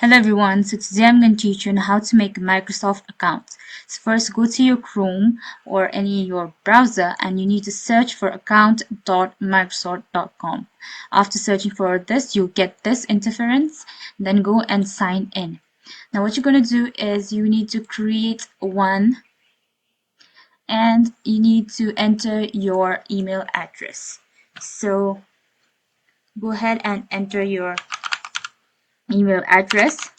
Hello everyone, so today I'm going to teach you on how to make a Microsoft account. So first go to your Chrome or your browser and you need to search for account.microsoft.com. After searching for this, you'll get this interference, then go and sign in. Now what you're going to do is you need to create one and you need to enter your email address. So go ahead and enter your email address.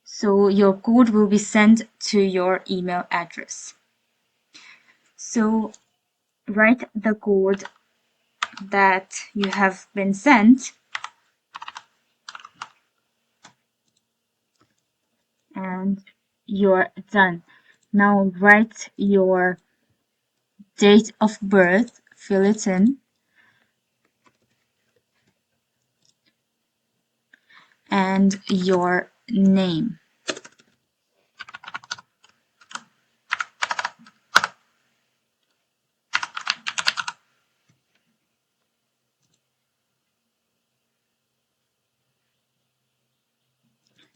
So your code will be sent to your email address. So write the code that you have been sent and you're done. Now write your date of birth, fill it in, and your name.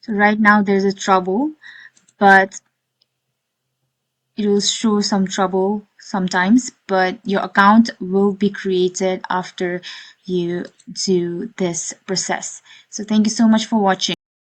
So right now there's a trouble, but it will show some trouble sometimes, but your account will be created after you do this process. So thank you so much for watching.